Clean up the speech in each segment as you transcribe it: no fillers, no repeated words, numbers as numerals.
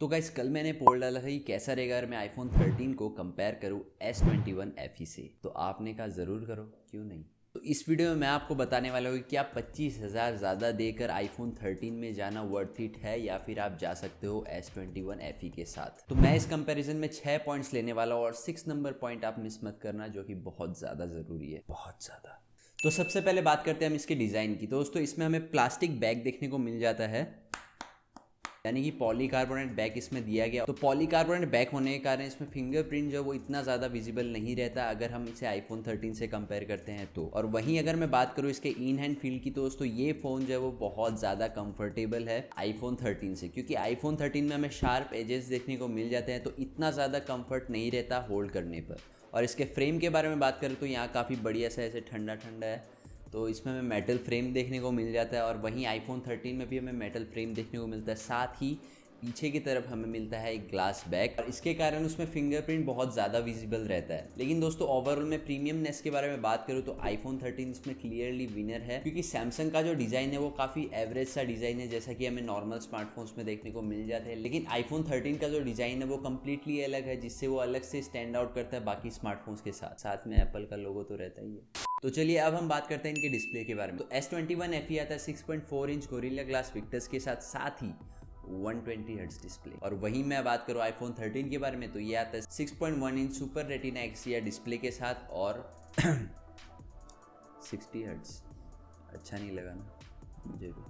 तो गाइस कल मैंने पोल डाला था कि कैसा रहेगा अगर मैं आईफोन 13 को कंपेयर करूँ S21 FE से। तो आपने कहा ज़रूर करो, क्यों नहीं। तो इस वीडियो में मैं आपको बताने वाला हूँ कि क्या 25,000 ज़्यादा देकर आईफोन 13 में जाना वर्थ इट है या फिर आप जा सकते हो S21 FE के साथ। तो मैं इस कंपैरिजन में 6 पॉइंट्स लेने वाला हूँ और 6 नंबर पॉइंट आप मिस मत करना, जो कि बहुत ज़्यादा ज़रूरी है, बहुत ज़्यादा। तो सबसे पहले बात करते हैं हम इसके डिज़ाइन की। दोस्तों इसमें हमें प्लास्टिक बैग देखने को मिल जाता है, यानी कि पॉलीकार्बोनेट बैग इसमें दिया गया। तो पॉलीकार्बोनेट बैग होने के कारण इसमें फिंगरप्रिंट जो वो इतना ज़्यादा विजिबल नहीं रहता अगर हम इसे आईफोन 13 से कंपेयर करते हैं तो। और वहीं अगर मैं बात करूँ इसके इन हैंड फील की, तो दोस्तों ये फ़ोन जो है वो बहुत ज़्यादा कंफर्टेबल है आईफोन 13 से, क्योंकि आईफोन 13 में हमें शार्प एजेस देखने को मिल जाते हैं तो इतना ज़्यादा कंफर्ट नहीं रहता होल्ड करने पर। और इसके फ्रेम के बारे में बात करें तो यहाँ काफ़ी बढ़िया सा ऐसे ठंडा ठंडा है, तो इसमें हमें मेटल फ्रेम देखने को मिल जाता है। और वहीं आईफोन 13 में भी हमें मेटल फ्रेम देखने को मिलता है, साथ ही पीछे की तरफ हमें मिलता है एक ग्लास बैक, और इसके कारण उसमें फिंगरप्रिंट बहुत ज़्यादा विजिबल रहता है। लेकिन दोस्तों ओवरऑल में प्रीमियमनेस के बारे में बात करूँ तो आईफोन 13 इसमें क्लियरली विनर है, क्योंकि सैमसंग का जो डिज़ाइन है वो काफ़ी एवरेज सा डिज़ाइन है, जैसा कि हमें नॉर्मल स्मार्टफोन्स में देखने को मिल जाते हैं। लेकिन आईफोन 13 का जो डिज़ाइन है वो कम्प्लीटली अलग है, जिससे वो अलग से स्टैंड आउट करता है बाकी स्मार्टफोन्स के साथ। साथ में एप्पल का लोगो तो रहता ही है। तो चलिए अब हम बात करते हैं इनके डिस्प्ले के बारे में। तो S21 FE आता है 6.4 इंच गोरिल्ला ग्लास विक्टर्स के साथ ही 120 हर्ट्ज डिस्प्ले। और वहीं मैं बात करूँ आईफोन 13 के बारे में, तो ये आता है 6.1 inch super retina XDR display के साथ और 60 हर्ट्ज। अच्छा नहीं लगा ना मुझे भी।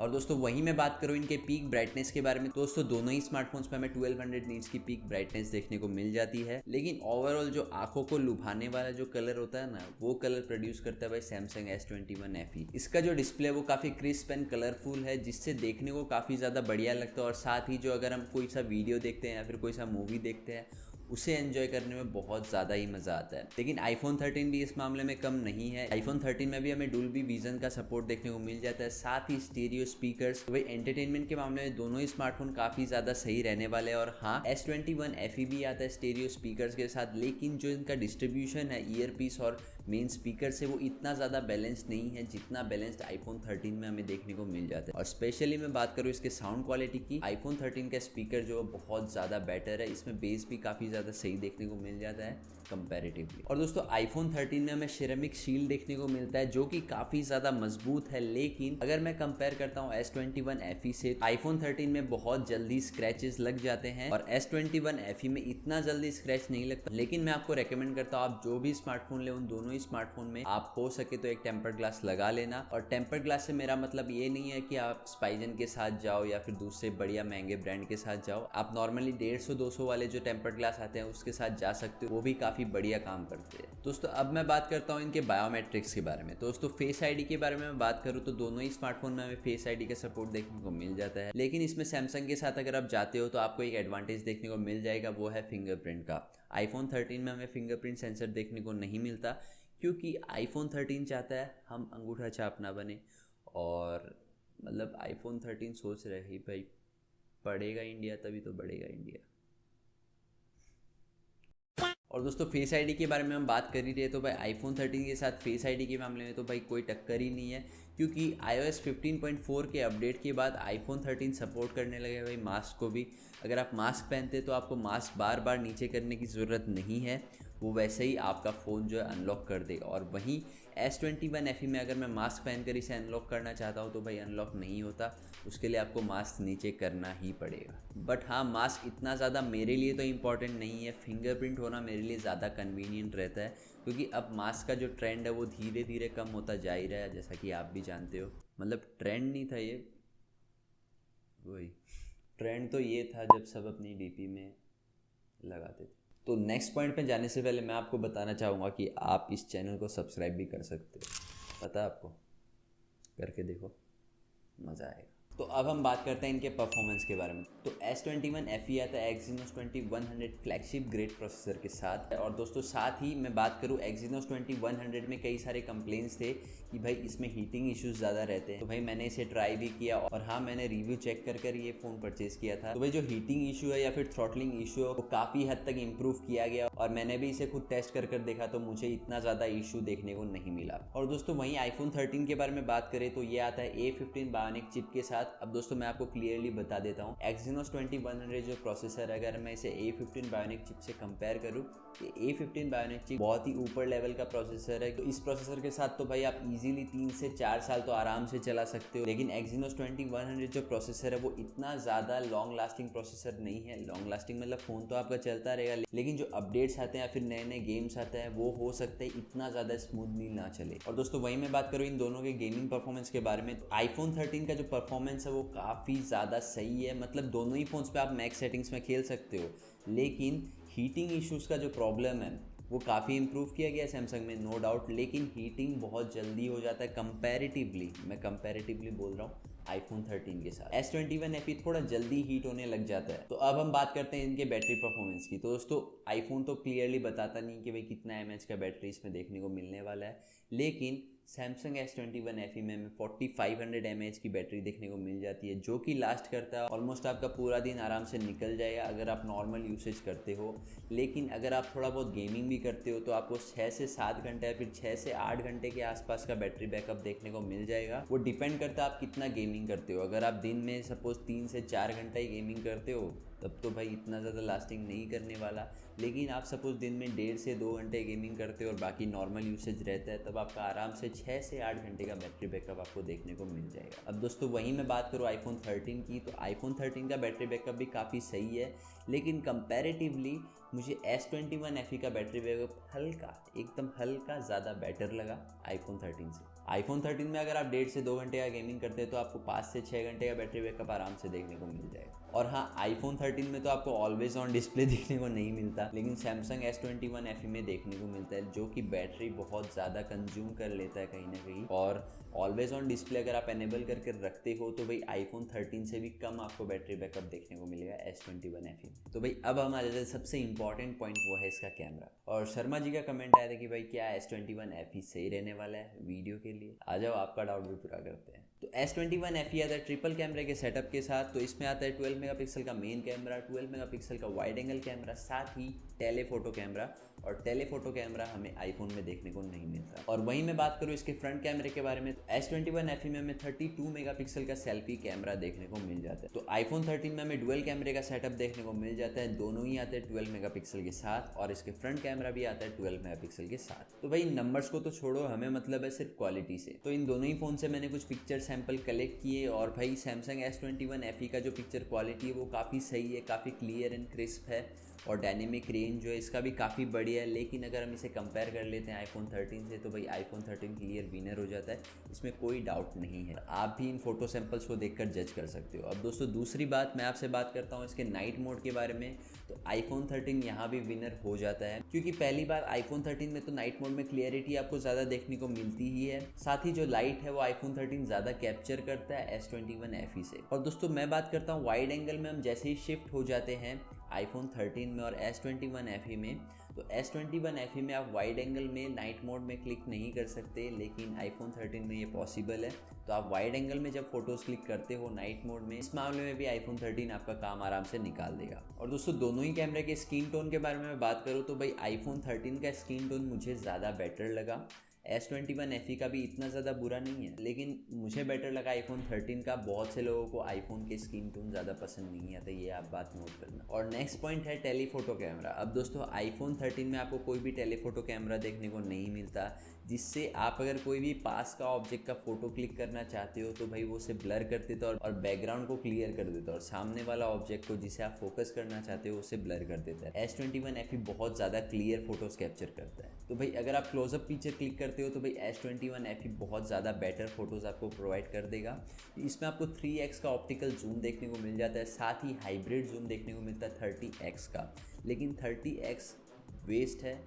और दोस्तों वहीं मैं बात करूँ इनके पीक ब्राइटनेस के बारे में, दोस्तों दोनों ही स्मार्टफोन्स पे हमें 1200 नीट्स की पीक ब्राइटनेस देखने को मिल जाती है। लेकिन ओवरऑल जो आंखों को लुभाने वाला जो कलर होता है ना, वो कलर प्रोड्यूस करता है भाई सैमसंग S21 FE। इसका जो डिस्प्ले है वो काफ़ी क्रिस्प एंड कलरफुल है, जिससे देखने को काफ़ी ज़्यादा बढ़िया लगता है। और साथ ही जो अगर हम कोई सा वीडियो देखते हैं या फिर कोई सा मूवी देखते हैं, उसे एंजॉय करने में बहुत ज़्यादा ही मज़ा आता है। लेकिन आईफोन 13 भी इस मामले में कम नहीं है। आईफोन 13 में भी हमें डोल्बी विजन का सपोर्ट देखने को मिल जाता है, साथ ही स्टीरियो स्पीकर्स। तो भाई एंटरटेनमेंट के मामले में दोनों ही स्मार्टफोन काफ़ी ज़्यादा सही रहने वाले हैं। और हाँ, S21 FE भी आता है स्टीरियो स्पीकर्स के साथ, लेकिन जो इनका डिस्ट्रीब्यूशन है ईयरपीस और मेन स्पीकर से, वो इतना ज़्यादा बैलेंस्ड नहीं है जितना बैलेंस्ड आईफोन 13 में हमें देखने को मिल जाता है। और स्पेशली मैं बात करूँ इसके साउंड क्वालिटी की, आईफोन 13 का स्पीकर जो बहुत ज़्यादा बेटर है, इसमें बेस भी काफ़ी ज़्यादा सही देखने को मिल जाता है कंपैरेटिवली। और दोस्तों आईफोन 13 में हमें सिरेमिक शील्ड देखने को मिलता है, जो कि काफ़ी ज़्यादा मजबूत है। लेकिन अगर मैं कंपेयर करता हूँ S21 FE से, आईफोन 13 में बहुत जल्दी स्क्रैचेस लग जाते हैं और S21 FE में इतना जल्दी स्क्रैच नहीं लगता। लेकिन मैं आपको रेकमेंड करता हूँ, आप जो भी स्मार्टफोन ले उन दोनों ही स्मार्टफोन में आप हो सके तो एक टेम्पर्ड ग्लास लगा लेना। और टेम्पर्ड ग्लास से मेरा मतलब ये नहीं है कि आप स्पाइजन के साथ जाओ या फिर दूसरे बढ़िया महंगे ब्रांड के साथ जाओ। आप नॉर्मली 150-200 वाले जो टेम्पर्ड ग्लास आते हैं उसके साथ जा सकते हो, वो भी काफ़ी बढ़िया काम करते हैं। दोस्तों अब मैं बात करता हूँ इनके बायोमेट्रिक्स के बारे में। दोस्तों फेस आईडी के बारे में मैं बात करूँ तो दोनों ही स्मार्टफोन में हमें फेस आईडी का सपोर्ट देखने को मिल जाता है। लेकिन इसमें सैमसंग के साथ अगर आप जाते हो तो आपको एक एडवांटेज देखने को मिल जाएगा, वो है फिंगरप्रिंट का। आईफोन 13 में हमें फिंगरप्रिंट सेंसर देखने को नहीं मिलता, क्योंकि आईफोन 13 चाहता है हम अंगूठा छाप ना बने। और मतलब आईफोन 13 सोच रहे ही भाई पढ़ेगा इंडिया तभी तो बढ़ेगा इंडिया। और दोस्तों फेस आईडी के बारे में हम बात कर ही रहे, तो भाई आईफोन 13 के साथ फेस आईडी के मामले में तो भाई कोई टक्कर ही नहीं है, क्योंकि iOS 15.4 के अपडेट के बाद आईफोन 13 सपोर्ट करने लगे भाई मास्क को भी। अगर आप मास्क पहनते तो आपको मास्क बार बार नीचे करने की ज़रूरत नहीं है, वो वैसे ही आपका फ़ोन जो है अनलॉक कर देगा। और वहीं S21 FE में अगर मैं मास्क पहनकर इसे अनलॉक करना चाहता हूँ तो भाई अनलॉक नहीं होता, उसके लिए आपको मास्क नीचे करना ही पड़ेगा। बट हाँ, मास्क इतना ज़्यादा मेरे लिए तो इम्पॉर्टेंट नहीं है, फिंगरप्रिंट होना मेरे लिए ज़्यादा कन्वीनियंट रहता है, क्योंकि अब मास्क का जो ट्रेंड है वो धीरे धीरे कम होता जा ही रहा है, जैसा कि आप भी जानते हो। मतलब ट्रेंड नहीं था ये, वही ट्रेंड तो ये था जब सब अपनी DP में लगाते थे। तो नेक्स्ट पॉइंट पे जाने से पहले मैं आपको बताना चाहूँगा कि आप इस चैनल को सब्सक्राइब भी कर सकते हो, पता है आपको, करके देखो मज़ा आएगा। तो अब हम बात करते हैं इनके परफॉर्मेंस के बारे में। तो S21 FE आता है Exynos 2100 फ्लैगशिप ग्रेड प्रोसेसर के साथ। और दोस्तों साथ ही मैं बात करूँ Exynos 2100 में कई सारे कंप्लेंट्स थे कि भाई इसमें हीटिंग इश्यूज ज़्यादा रहते हैं। तो भाई मैंने इसे ट्राई भी किया और हाँ, मैंने रिव्यू चेक कर ये फ़ोन परचेज़ किया था। तो भाई जो हीटिंग इशू है या फिर थ्रॉटलिंग इशू है वो काफ़ी हद तक इम्प्रूव किया गया, और मैंने भी इसे खुद टेस्ट कर देखा तो मुझे इतना ज़्यादा इशू देखने को नहीं मिला। और दोस्तों वहीं आईफोन 13 के बारे में बात करें तो ये आता है A15 बायोनिक चिप के साथ साथ अब दोस्तों मैं आपको क्लियरली बता देता हूँ, Exynos 2100 जो प्रोसेसर है, अगर मैं इसे A15 बायोनिक चिप से कंपेयर करूँ, ये A15 बायोनिक चिप बहुत ही ऊपर लेवल का प्रोसेसर है। तो इस प्रोसेसर के साथ तो भाई आप इजीली 3 से 4 साल तो आराम से चला सकते हो। लेकिन Exynos 2100 जो प्रोसेसर है वो इतना ज़्यादा लॉन्ग लास्टिंग प्रोसेसर नहीं है। लॉन्ग लास्टिंग मतलब फ़ोन तो आपका चलता रहेगा, लेकिन जो अपडेट्स आते हैं या फिर नए नए गेम्स आते हैं वो हो सकता है इतना ज़्यादा स्मूथली ना चले। और दोस्तों वहीं मैं बात करूँ इन दोनों के गेमिंग परफॉर्मेंस के बारे में, तो iPhone 13 का जो परफॉर्मेंस है वो काफ़ी ज़्यादा सही है। मतलब दोनों ही फ़ोन्स पे आप मैक्स सेटिंग्स में खेल सकते हो, लेकिन हीटिंग इश्यूज़ का जो प्रॉब्लम है वो काफ़ी इंप्रूव किया गया है सैमसंग में, नो डाउट। लेकिन हीटिंग बहुत जल्दी हो जाता है कंपैरेटिवली, मैं कंपैरेटिवली बोल रहा हूँ iPhone 13 के साथ। S21 FE थोड़ा जल्दी हीट होने लग जाता है। तो अब हम बात करते हैं इनके बैटरी परफॉर्मेंस की। तो दोस्तों iPhone तो क्लियरली बताता नहीं कि भाई कितना mAh का बैटरी इसमें देखने को मिलने वाला है, लेकिन Samsung S21 FE में 4500 mAh की बैटरी देखने को मिल जाती है, जो कि लास्ट करता है ऑलमोस्ट आपका पूरा दिन आराम से निकल जाएगा अगर आप नॉर्मल यूसेज करते हो। लेकिन अगर आप थोड़ा बहुत गेमिंग भी करते हो तो आपको 6 से 7 घंटे या फिर 6 से 8 घंटे के आसपास का बैटरी बैकअप देखने को मिल जाएगा। वो डिपेंड करता है आप कितना गेमिंग करते हो। अगर आप दिन में सपोज 3 से 4 घंटा ही गेमिंग करते हो तब तो भाई इतना ज़्यादा लास्टिंग नहीं करने वाला। लेकिन आप सपोज दिन में 1.5 से 2 घंटे गेमिंग करते हो और बाकी नॉर्मल यूसेज रहता है, तब आपका आराम से 6 से 8 घंटे का बैटरी बैकअप आपको देखने को मिल जाएगा। अब दोस्तों वहीं मैं बात करूँ iPhone 13 की, तो iPhone 13 का बैटरी बैकअप भी काफ़ी सही है, लेकिन कंपैरेटिवली मुझे S21 FE का बैटरी बैकअप हल्का, एकदम हल्का ज़्यादा बेटर लगा iPhone 13 से। iPhone 13 में अगर आप 1.5 से 2 घंटे का गेमिंग करते हैं तो आपको 5 से 6 घंटे का बैटरी बैकअप आराम से देखने को मिल जाएगा। और हाँ, iPhone 13 में तो आपको ऑलवेज ऑन डिस्प्ले देखने को नहीं मिलता, लेकिन Samsung S21 FE में देखने को मिलता है, जो कि बैटरी बहुत ज़्यादा कंज्यूम कर लेता है कहीं ना कहीं। और ऑलवेज ऑन डिस्प्ले अगर आप एनेबल करके रखते हो तो भाई iPhone 13 से भी कम आपको बैटरी बैकअप देखने को मिलेगा S21 FE में। तो भाई अब हम आ जाते हैं सबसे इंपॉर्टेंट पॉइंट, वो है इसका कैमरा। और शर्मा जी का कमेंट आया था कि भाई क्या S21 FE सही रहने वाला है वीडियो के लिए। आ जाओ आपका डाउट भी पूरा करते हैं। तो S21 FE आता है ट्रिपल कैमरे के सेटअप के साथ। तो इसमें आता है 12 मेगापिक्सल का मेन कैमरा, 12 मेगापिक्सल का वाइड एंगल कैमरा, साथ ही टेलीफोटो कैमरा। और टेलीफोटो कैमरा हमें आईफोन में देखने को नहीं मिलता। और वहीं मैं बात करूँ इसके फ्रंट कैमरे के बारे में, तो S21 FE में हमें 32 मेगापिक्सल का सेल्फी कैमरा देखने को मिल जाता है। तो iPhone 13 में हमें डुअल कैमरे का सेटअप देखने को मिल जाता है, दोनों ही आते हैं 12 मेगापिक्सल के साथ, और इसके फ्रंट कैमरा भी आता है 12 मेगापिक्सल के साथ। तो भाई नंबर्स को तो छोड़ो, हमें मतलब है सिर्फ क्वालिटी से। तो इन दोनों ही फ़ोन से मैंने कुछ पिक्चर सैंपल कलेक्ट किए, और भाई Samsung S21 FE का जो पिक्चर क्वालिटी है वो काफ़ी सही है, काफ़ी क्लियर एंड क्रिस्प है, और डायनेमिक रेंज जो है इसका भी काफ़ी बढ़िया है। लेकिन अगर हम इसे कंपेयर कर लेते हैं iPhone 13 से, तो भाई iPhone 13 क्लियर विनर हो जाता है, इसमें कोई डाउट नहीं है। आप भी इन फोटो सैंपल्स को देखकर जज कर सकते हो। अब दोस्तों दूसरी बात, मैं आपसे बात करता हूँ इसके नाइट मोड के बारे में। तो iPhone 13 यहाँ भी विनर हो जाता है, क्योंकि पहली बार iPhone 13 में तो नाइट मोड में क्लियरिटी आपको ज़्यादा देखने को मिलती ही है, साथ ही जो लाइट है वो iPhone 13 ज़्यादा कैप्चर करता है S21 FE से। और दोस्तों मैं बात करता हूँ वाइड एंगल में, हम जैसे ही शिफ्ट हो जाते हैं iPhone 13 में और S21 FE में, तो S21 FE में आप वाइड एंगल में नाइट मोड में क्लिक नहीं कर सकते, लेकिन iPhone 13 में ये पॉसिबल है। तो आप वाइड एंगल में जब फोटोज़ क्लिक करते हो नाइट मोड में, इस मामले में भी iPhone 13 आपका काम आराम से निकाल देगा। और दोस्तों दोनों ही कैमरे के स्किन टोन के बारे में मैं बात करूँ तो भाई iPhone 13 का स्किन टोन मुझे ज़्यादा बेटर लगा। S21 FE का भी इतना ज़्यादा बुरा नहीं है, लेकिन मुझे बेटर लगा iPhone 13 का। बहुत से लोगों को iPhone के स्किन टोन ज़्यादा पसंद नहीं आता, ये आप बात नोट करना। और नेक्स्ट पॉइंट है टेलीफोटो कैमरा। अब दोस्तों iPhone 13 में आपको कोई भी टेलीफोटो कैमरा देखने को नहीं मिलता, जिससे आप अगर कोई भी पास का ऑब्जेक्ट का फोटो क्लिक करना चाहते हो तो भाई वो उसे ब्लर कर देता है और बैकग्राउंड को क्लियर कर देता है, और सामने वाला ऑब्जेक्ट को जिसे आप फोकस करना चाहते हो उसे ब्लर कर देता है। S21 FE बहुत ज़्यादा क्लियर फोटोज कैप्चर करता है। तो भाई अगर आप क्लोजअप पिक्चर क्लिक करते हो तो भाई S21 FE बहुत ज़्यादा बेटर फोटोज़ आपको प्रोवाइड कर देगा। इसमें आपको 3x का ऑप्टिकल जूम देखने को मिल जाता है, साथ ही हाइब्रिड जूम देखने को मिलता है 30x का। लेकिन 30x वेस्ट है,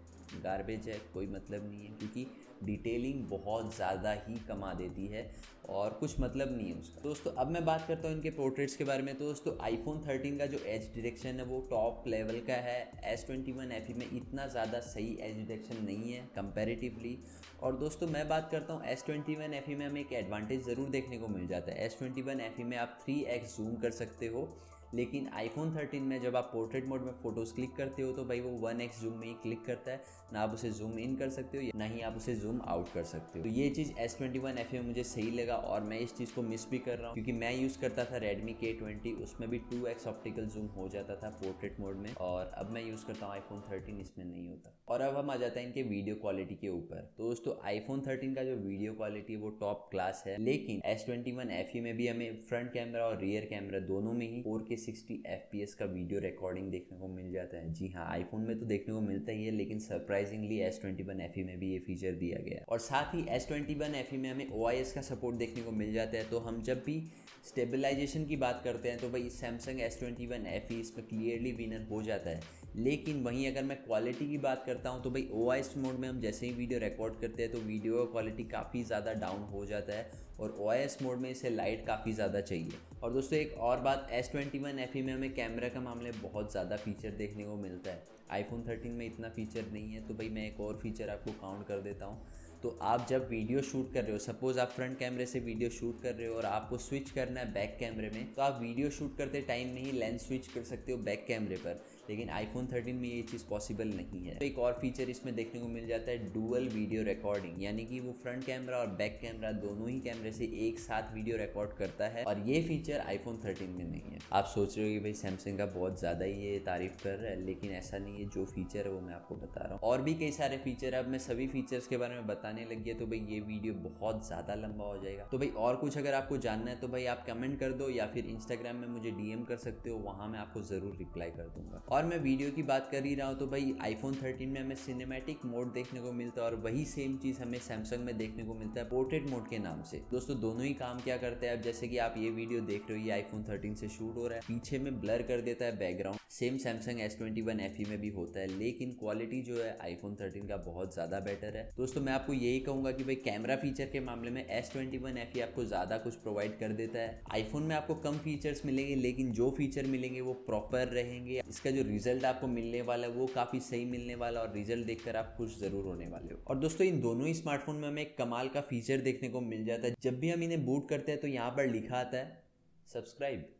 गार्बेज है, कोई मतलब नहीं है, क्योंकि डिटेलिंग बहुत ज़्यादा ही कमा देती है और कुछ मतलब नहीं है उसका। दोस्तों अब मैं बात करता हूँ इनके पोर्ट्रेट्स के बारे में। तो दोस्तों iPhone 13 का जो एज डिटेक्शन है वो टॉप लेवल का है। S21 FE में इतना ज़्यादा सही एज डिटेक्शन नहीं है कंपैरेटिवली। और दोस्तों मैं बात करता हूँ S21 FE में हमें एक एडवांटेज ज़रूर देखने को मिल जाता है। S21 FE में आप 3x जूम कर सकते हो, लेकिन iPhone 13 में जब आप पोर्ट्रेट मोड में फ़ोटोज़ क्लिक करते हो तो भाई वो 1x जूम में ही क्लिक करता है, ना आप उसे जूम इन कर सकते हो ना ही आप उसे जूम आउट कर सकते हो। तो ये चीज़ S21 FE में मुझे सही लगा और मैं इस चीज़ को मिस भी कर रहा हूँ, क्योंकि मैं यूज़ करता था Redmi K20, उसमें भी 2x ऑप्टिकल जूम हो जाता था पोर्ट्रेट मोड में, और अब मैं यूज़ करता हूँ iPhone 13, इसमें नहीं होता। और अब हम आ जाते हैं इनके वीडियो क्वालिटी के ऊपर। तो दोस्तों iPhone 13 का जो वीडियो क्वालिटी है वो टॉप क्लास है, लेकिन S21 FE में भी हमें फ्रंट कैमरा और रियर कैमरा दोनों में ही 4K 60 FPS का वीडियो रिकॉर्डिंग देखने को मिल जाता है। जी हाँ, आईफोन में तो देखने को मिलता ही है, लेकिन सरप्राइजिंगली S21 FE में भी ये फीचर दिया गया है। और साथ ही S21 FE में हमें OIS का सपोर्ट देखने को मिल जाता है। तो हम जब भी स्टेबलाइजेशन की बात करते हैं तो भाई सैमसंग S21 FE इसमें क्लियरली विनर हो जाता है। लेकिन वहीं अगर मैं क्वालिटी की बात करता हूं तो भाई OIS मोड में हम जैसे ही वीडियो रिकॉर्ड करते हैं तो वीडियो का क्वालिटी काफ़ी ज़्यादा डाउन हो जाता है, और OIS मोड में इसे लाइट काफ़ी ज़्यादा चाहिए। और दोस्तों एक और बात, S21 FE में हमें कैमरा का मामले बहुत ज़्यादा फीचर देखने को मिलता है। iPhone 13 में इतना फीचर नहीं है। तो भाई मैं एक और फीचर आपको काउंट कर देता हूँ। तो आप जब वीडियो शूट कर रहे हो, सपोज़ आप फ्रंट कैमरे से वीडियो शूट कर रहे हो और आपको स्विच करना है बैक कैमरे में, तो आप वीडियो शूट करते टाइम में ही लेंस स्विच कर सकते हो बैक कैमरे पर, लेकिन iPhone 13 में ये चीज़ पॉसिबल नहीं है। तो एक और फीचर इसमें देखने को मिल जाता है, डुअल वीडियो रिकॉर्डिंग, यानी कि वो फ्रंट कैमरा और बैक कैमरा दोनों ही कैमरे से एक साथ वीडियो रिकॉर्ड करता है, और ये फीचर iPhone 13 में नहीं है। आप सोच रहे हो कि भाई सैमसंग का बहुत ज़्यादा ही ये तारीफ कर रहा है, लेकिन ऐसा नहीं है। जो फीचर है वो मैं आपको बता रहा हूँ, और भी कई सारे फीचर है। अब मैं सभी फीचर्स के बारे में बताने लग गया तो भाई ये वीडियो बहुत ज़्यादा लंबा हो जाएगा। तो भाई और कुछ अगर आपको जानना है तो भाई आप कमेंट कर दो, या फिर इंस्टाग्राम में मुझे DM कर सकते हो, वहाँ मैं आपको ज़रूर रिप्लाई कर दूंगा। और मैं वीडियो की बात कर ही रहा हूँ तो भाई iPhone 13 में हमें सिनेमैटिक मोड देखने को मिलता है, और वही सेम चीज़ हमें सैमसंग में देखने को मिलता है पोर्ट्रेट मोड के नाम से। दोस्तों दोनों ही काम क्या करते हैं, अब जैसे कि आप ये वीडियो देख रहे हो, ये iPhone 13 से शूट हो रहा है, पीछे में ब्लर कर देता है background, same Samsung S21 FE में भी होता है, लेकिन क्वालिटी जो है iPhone 13 का बहुत ज़्यादा बेटर है। दोस्तों मैं आपको यही कहूँगा कि भाई कैमरा फीचर के मामले में S21 FE आपको ज़्यादा कुछ प्रोवाइड कर देता है। आईफोन में आपको कम फीचर्स मिलेंगे, लेकिन जो फीचर मिलेंगे वो प्रॉपर रहेंगे। इसका जो रिजल्ट आपको मिलने वाला है वो काफ़ी सही मिलने वाला, और रिजल्ट देखकर आप खुश ज़रूर होने वाले हो। और दोस्तों इन दोनों ही स्मार्टफोन में हमें एक कमाल का फीचर देखने को मिल जाता है। जब भी हम इन्हें बूट करते हैं तो यहाँ पर लिखा आता है सब्सक्राइब।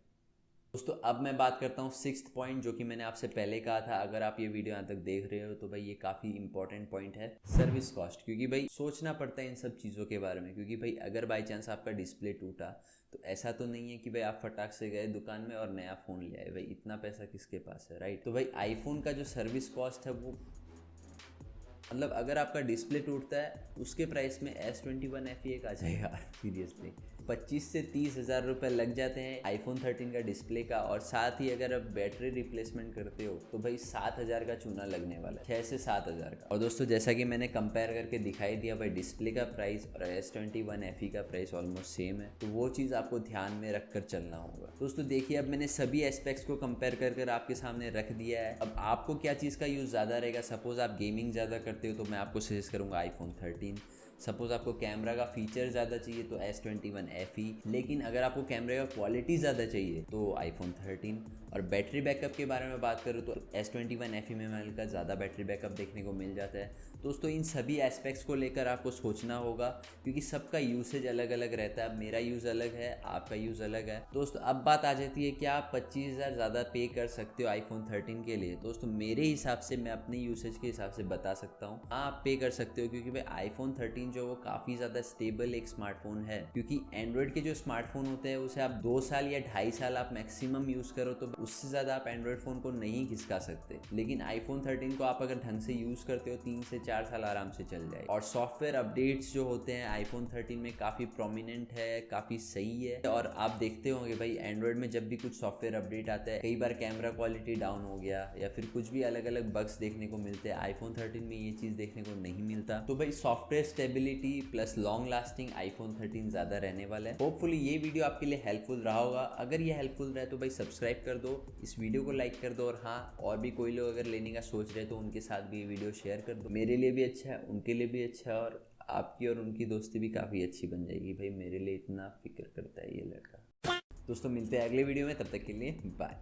दोस्तों अब मैं बात करता हूँ 6th पॉइंट, जो कि मैंने आपसे पहले कहा था। अगर आप ये वीडियो यहाँ तक देख रहे हो तो भाई ये काफ़ी इंपॉर्टेंट पॉइंट है, सर्विस कॉस्ट। क्योंकि भाई सोचना पड़ता है इन सब चीज़ों के बारे में, क्योंकि भाई अगर बाई चांस आपका डिस्प्ले टूटा तो ऐसा तो नहीं है कि भाई आप फटाक से गए दुकान में और नया फ़ोन ले आए। भाई इतना पैसा किसके पास है, राइट। तो भाई आईफोन का जो सर्विस कॉस्ट है वो, मतलब अगर आपका डिस्प्ले टूटता है उसके प्राइस में S21 FE एक आ जाएगा। सीरियसली 25 से 30 हज़ार रुपये लग जाते हैं iPhone 13 का डिस्प्ले का, और साथ ही अगर आप बैटरी रिप्लेसमेंट करते हो तो भाई 7,000 का चूना लगने वाला है, 6 से 7,000 का। और दोस्तों जैसा कि मैंने कंपेयर करके दिखाई दिया, भाई डिस्प्ले का प्राइस और S21 FE का प्राइस ऑलमोस्ट सेम है, तो वो चीज़ आपको ध्यान में रख कर चलना होगा। दोस्तों देखिए अब मैंने सभी एस्पेक्ट्स को कंपेयर कर आपके सामने रख दिया है। अब आपको क्या चीज़ का यूज़ ज़्यादा रहेगा, सपोज़ आप गेमिंग ज़्यादा करते हो तो मैं आपको सजेस्ट करूँगा iPhone 13। सपोज़ आपको कैमरा का फीचर ज़्यादा चाहिए तो S21 FE, लेकिन अगर आपको कैमरे का क्वालिटी ज़्यादा चाहिए तो iPhone 13। और बैटरी बैकअप के बारे में बात करूँ तो S21 FE में हमें का ज़्यादा बैटरी बैकअप देखने को मिल जाता है। दोस्तों इन सभी एस्पेक्ट्स को लेकर आपको सोचना होगा, क्योंकि सबका यूसेज अलग अलग रहता है। मेरा यूज़ अलग है, आपका यूज़ अलग है। दोस्तों अब बात आ जाती है क्या आप 25,000 ज़्यादा पे कर सकते हो iPhone 13 के लिए। दोस्तों मेरे हिसाब से, मैं अपने यूसेज के हिसाब से बता सकता हूँ, आप पे कर सकते हो, क्योंकि भाई iPhone 13 जो वो काफ़ी ज़्यादा स्टेबल एक स्मार्टफोन है। क्योंकि एंड्रॉयड के जो स्मार्टफोन होते हैं उसे आप 2 साल या 2.5 साल आप मैक्सिमम यूज़ करो, तो उससे ज़्यादा आप एंड्रॉयड फ़ोन को नहीं खिसका सकते। लेकिन iPhone 13 को आप अगर ढंग से यूज़ करते हो 3 से 4 साल आराम से चल जाए। और सॉफ्टवेयर अपडेट्स जो होते हैं iPhone 13 में काफ़ी प्रोमिनेंट है, काफ़ी सही है। और आप देखते होंगे भाई एंड्रॉयड में जब भी कुछ सॉफ्टवेयर अपडेट आता है, कई बार कैमरा क्वालिटी डाउन हो गया या फिर कुछ भी अलग अलग बग्स देखने को मिलते हैं। iPhone 13 में ये चीज़ देखने को नहीं मिलता। तो भाई software stability plus long lasting iPhone 13 ज़्यादा रहने वाला है। होपफुली ये वीडियो आपके लिए हेल्पफुल रहा होगा। अगर ये हेल्पफुल रहा तो भाई सब्सक्राइब कर दो, इस वीडियो को लाइक कर दो, और हाँ और भी कोई लोग अगर लेने का सोच रहे तो उनके साथ भी ये वीडियो शेयर कर दो। मेरे लिए भी अच्छा है, उनके लिए भी अच्छा है, और आपकी और उनकी दोस्ती भी काफ़ी अच्छी बन जाएगी। भाई मेरे लिए इतना फिक्र करता है ये लड़का। दोस्तों मिलते हैं अगले वीडियो में, तब तक के लिए बाय।